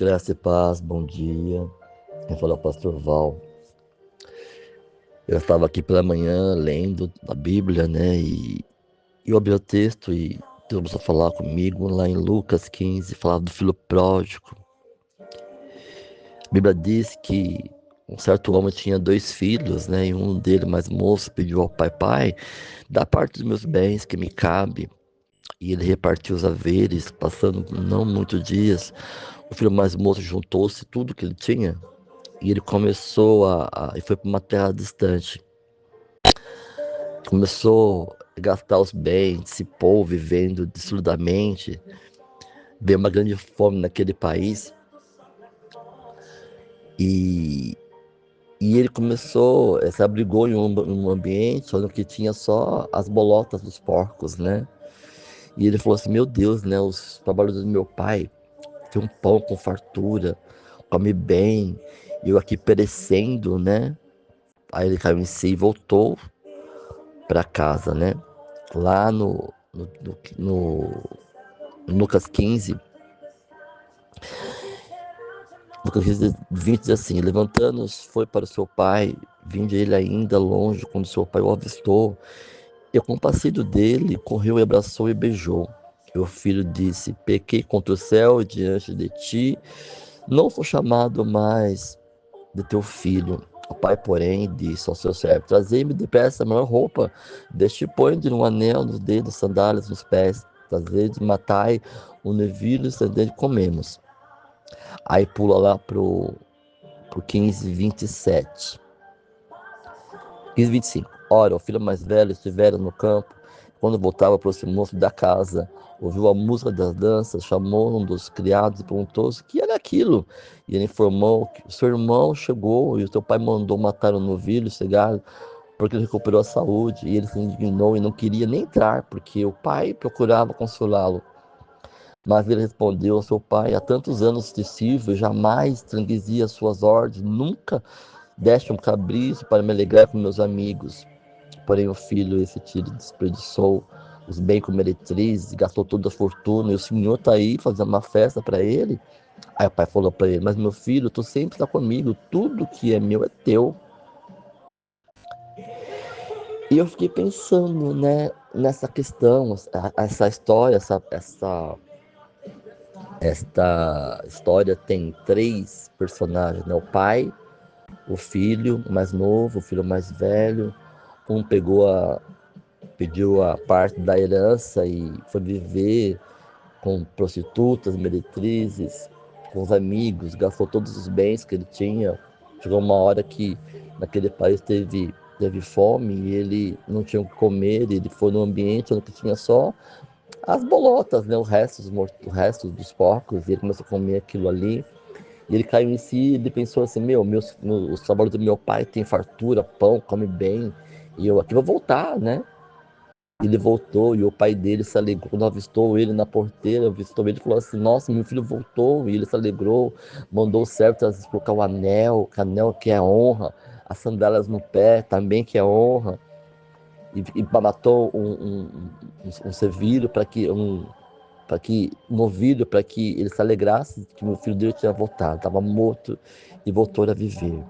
Graça e paz, bom dia. Quem fala é o pastor Val. Eu estava aqui pela manhã lendo a Bíblia, né? E eu abri o texto e Deus começou a falar comigo lá em Lucas 15, falava do filho pródigo. A Bíblia diz que um certo homem tinha dois filhos, né? E um deles, mais moço, pediu ao pai, dá parte dos meus bens que me cabe. E ele repartiu os haveres, passando não muitos dias. O filho mais moço juntou-se tudo que ele tinha. E ele começou e foi para uma terra distante. Começou a gastar os bens, dissipou, vivendo desludamente. Veio uma grande fome naquele país. E, e ele começou, se abrigou em um ambiente onde tinha só as bolotas dos porcos, né? E ele falou assim, meu Deus, né? Os trabalhadores do meu pai têm um pão com fartura, come bem, e eu aqui perecendo, né? Aí ele caiu em si e voltou para casa, né? Lá no Lucas 15, Lucas 15, 20 diz assim: levantando-se, foi para o seu pai, vindo ele ainda longe, quando seu pai o avistou, e compassivo dele, correu e abraçou e beijou. E o filho disse: pequei contra o céu e diante de ti, não sou chamado mais de teu filho. O pai, porém, disse ao seu servo: trazei-me depressa a melhor roupa, deste põe-lhe um anel nos dedos, sandálias nos pés, trazei-lhe, matai o novilho, estendei, comemos. Aí pula lá pro 15, 27. 15, 25. Ora, o filho mais velho estivera no campo. Quando voltava, aproximou-se da casa, ouviu a música das danças, chamou um dos criados e perguntou o que era aquilo. E ele informou que o seu irmão chegou e o seu pai mandou matar o novilho cegado, porque ele recuperou a saúde. E ele se indignou e não queria nem entrar, porque o pai procurava consolá-lo. Mas ele respondeu ao seu pai: há tantos anos te sirvo, jamais transgredi as suas ordens, nunca deste um cabrito para me alegrar com meus amigos. Porém, o filho, esse tiro, desperdiçou os bens com meretrizes, gastou toda a fortuna, e o senhor está aí fazendo uma festa para ele. Aí o pai falou para ele: mas meu filho, tu sempre está comigo, tudo que é meu é teu. E eu fiquei pensando, né, nessa questão, essa história, esta história tem três personagens, né? O pai, o filho mais novo, o filho mais velho. Um pediu a parte da herança e foi viver com prostitutas, meretrizes, com os amigos, gastou todos os bens que ele tinha. Chegou uma hora que naquele país teve fome e ele não tinha o que comer, ele foi num ambiente onde tinha só as bolotas, né, os restos dos porcos, e ele começou a comer aquilo ali. E ele caiu em si e ele pensou assim, os trabalhos do meu pai têm fartura, pão, come bem, e eu aqui vou voltar, né? Ele voltou e o pai dele se alegrou, quando avistou ele na porteira, avistou ele e falou assim, nossa, meu filho voltou, e ele se alegrou, mandou o servo colocar o anel que é honra, as sandálias no pé também que é honra, e matou um servilho para que novilho, para que ele se alegrasse que meu filho dele tinha voltado, estava morto e voltou a viver.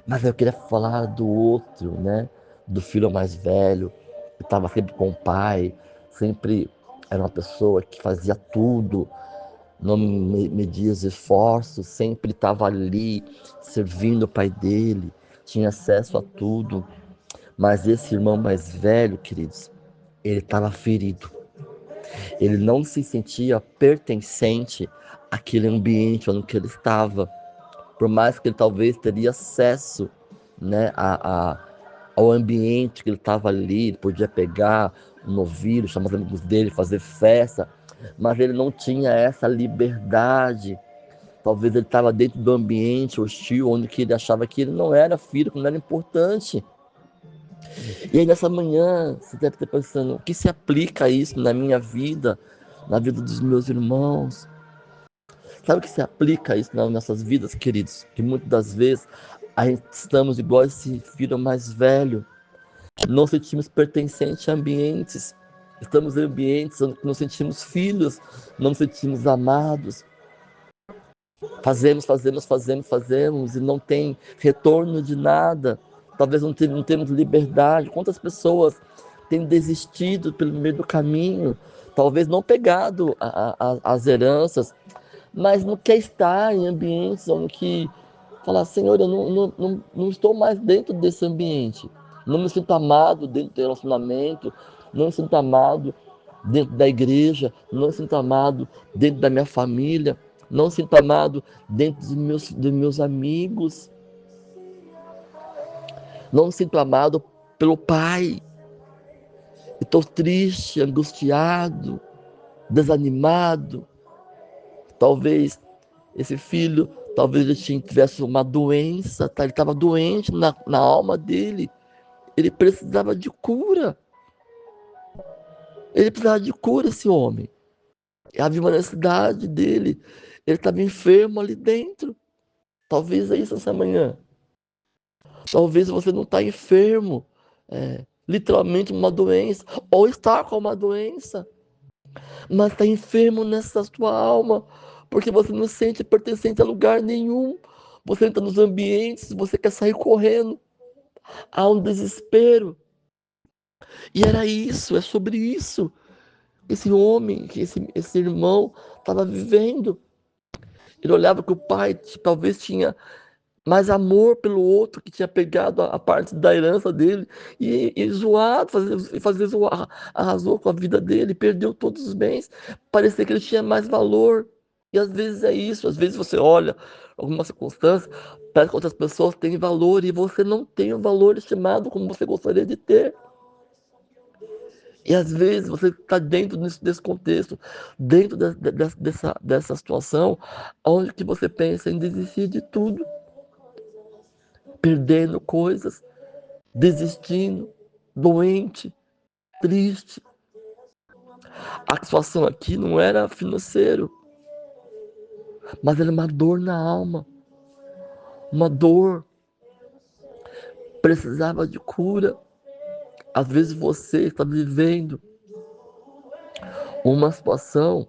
Mas eu queria falar do outro, né? Do filho mais velho, que estava sempre com o pai, sempre era uma pessoa que fazia tudo, não media os esforços, sempre estava ali servindo o pai dele, tinha acesso a tudo. Mas esse irmão mais velho, queridos, ele estava ferido. Ele não se sentia pertencente àquele ambiente onde ele estava. Por mais que ele talvez teria acesso, né, ao ambiente que ele estava ali, ele podia pegar um novilho, chamar os amigos dele, fazer festa, mas ele não tinha essa liberdade. Talvez ele estava dentro do ambiente hostil, onde que ele achava que ele não era filho, que não era importante. E aí nessa manhã, você deve estar pensando, o que se aplica a isso na minha vida, na vida dos meus irmãos? Sabe o que se aplica a isso nas nossas vidas, queridos? Que muitas das vezes estamos igual esse filho mais velho, não sentimos pertencente a ambientes, estamos em ambientes onde não sentimos filhos, não nos sentimos amados. Fazemos e não tem retorno de nada. Talvez não temos liberdade. Quantas pessoas têm desistido pelo meio do caminho, talvez não pegado as heranças, mas não quer estar em ambientes onde que falar, Senhor, eu não estou mais dentro desse ambiente. Não me sinto amado dentro do relacionamento, não me sinto amado dentro da igreja, não me sinto amado dentro da minha família, não me sinto amado dentro dos meus amigos, não me sinto amado pelo Pai. Estou triste, angustiado, desanimado. Talvez esse filho, talvez ele tivesse uma doença, tá? Ele estava doente na alma dele. Ele precisava de cura. Ele precisava de cura, esse homem. Havia uma necessidade dele. Ele estava enfermo ali dentro. Talvez é isso essa manhã. Talvez você não está enfermo. Literalmente uma doença. Ou está com uma doença. Mas está enfermo nessa tua alma. Porque você não se sente pertencente a lugar nenhum. Você entra nos ambientes, você quer sair correndo. Há um desespero. E era isso, é sobre isso. Esse homem, esse irmão estava vivendo. Ele olhava que o pai talvez tinha mais amor pelo outro, que tinha pegado a parte da herança dele e zoado, fazer zoar, arrasou com a vida dele, perdeu todos os bens. Parecia que ele tinha mais valor. E às vezes é isso, às vezes você olha alguma circunstância, parece que outras pessoas têm valor e você não tem o valor estimado como você gostaria de ter. E às vezes você está dentro desse contexto, dentro dessa situação, onde que você pensa em desistir de tudo, perdendo coisas, desistindo, doente, triste. A situação aqui não era financeiro, mas era uma dor na alma, uma dor, precisava de cura. Às vezes você está vivendo uma situação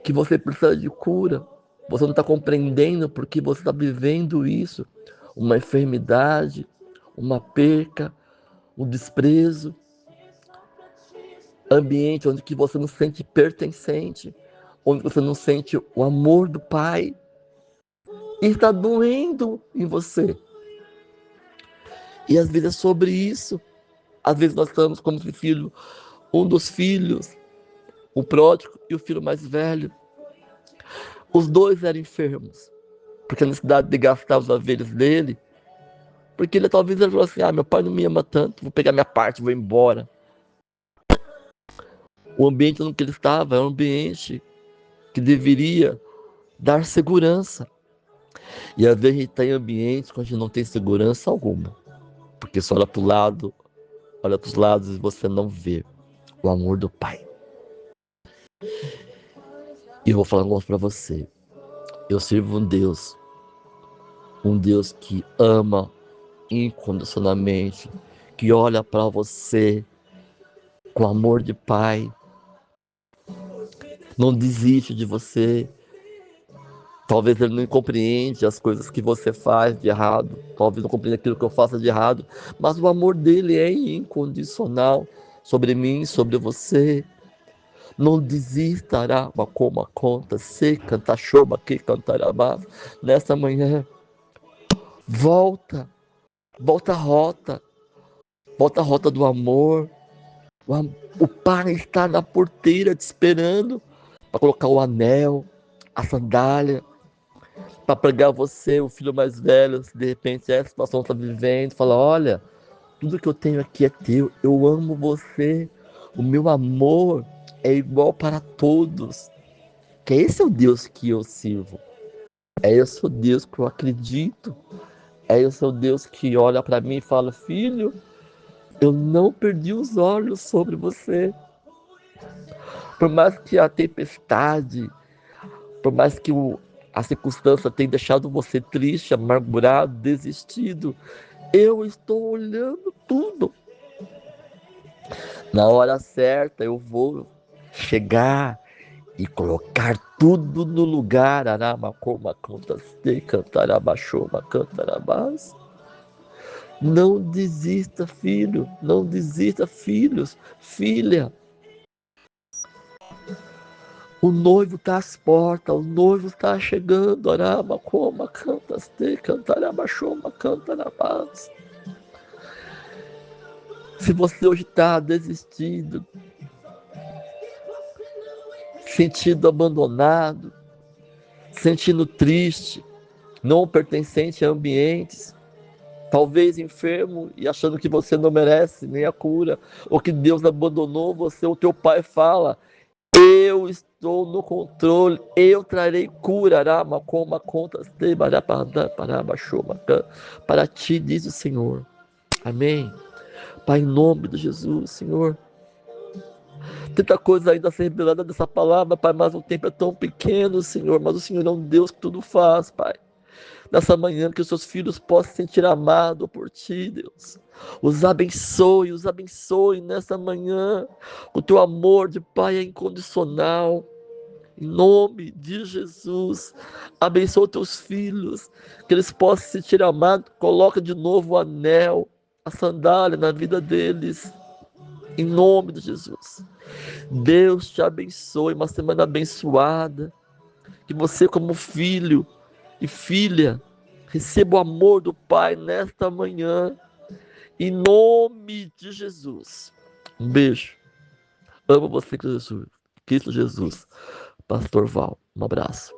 que você precisa de cura. Você não está compreendendo porque você está vivendo isso. Uma enfermidade, uma perca, um desprezo. Ambiente onde que você não se sente pertencente, onde você não sente o amor do Pai. E está doendo em você. E às vezes é sobre isso. Às vezes nós estamos como filho, um dos filhos, o pródigo e o filho mais velho. Os dois eram enfermos. Porque a necessidade de gastar os haveres dele. Porque ele talvez ele falou assim, meu pai não me ama tanto, vou pegar minha parte, vou embora. O ambiente no que ele estava é um ambiente que deveria dar segurança. E às vezes a gente está em ambientes onde a gente não tem segurança alguma. Porque você olha para o lado, olha para os lados e você não vê o amor do Pai. E eu vou falar um negócio para você. Eu sirvo um Deus que ama incondicionalmente, que olha para você com amor de Pai, não desiste de você. Talvez ele não compreende as coisas que você faz de errado, talvez não compreenda aquilo que eu faço de errado, mas o amor dele é incondicional sobre mim, sobre você. Não desistará, como a conta, se cantar choba que cantará mais. Nessa manhã, volta, volta a rota do amor. O Pai está na porteira te esperando para colocar o anel, a sandália, para pregar você, o filho mais velho, se de repente essa situação está vivendo, fala, olha, tudo que eu tenho aqui é teu, eu amo você, o meu amor é igual para todos. Que esse é o Deus que eu sirvo, é esse o Deus que eu acredito, é esse o Deus que olha para mim e fala, filho, eu não perdi os olhos sobre você. Por mais que a tempestade, por mais que a circunstância tenha deixado você triste, amargurado, desistido, eu estou olhando tudo. Na hora certa eu vou chegar e colocar tudo no lugar. Aramacoma contas de cantarabachoma cantarabás. Não desista, filho. Não desista, filhos. Filha. O noivo está às portas. O noivo está chegando. Aramacoma cantas de cantarabachoma cantarabás. Se você hoje está desistido, sentindo abandonado, sentindo triste, não pertencente a ambientes, talvez enfermo e achando que você não merece nem a cura, ou que Deus abandonou você, o teu pai fala: eu estou no controle, eu trarei cura, para ti, diz o Senhor. Amém. Pai, em nome de Jesus, Senhor. Tanta coisa ainda a ser revelada dessa palavra, Pai, mas o tempo é tão pequeno, Senhor. Mas o Senhor é um Deus que tudo faz, Pai. Nessa manhã, que os seus filhos possam se sentir amados por Ti, Deus. Os abençoe nessa manhã. O Teu amor de Pai é incondicional. Em nome de Jesus, abençoa teus filhos, que eles possam se sentir amados. Coloca de novo o anel, a sandália na vida deles. Em nome de Jesus. Deus te abençoe, uma semana abençoada. Que você, como filho e filha, receba o amor do Pai nesta manhã. Em nome de Jesus. Um beijo. Amo você, Cristo Jesus. Pastor Val. Um abraço.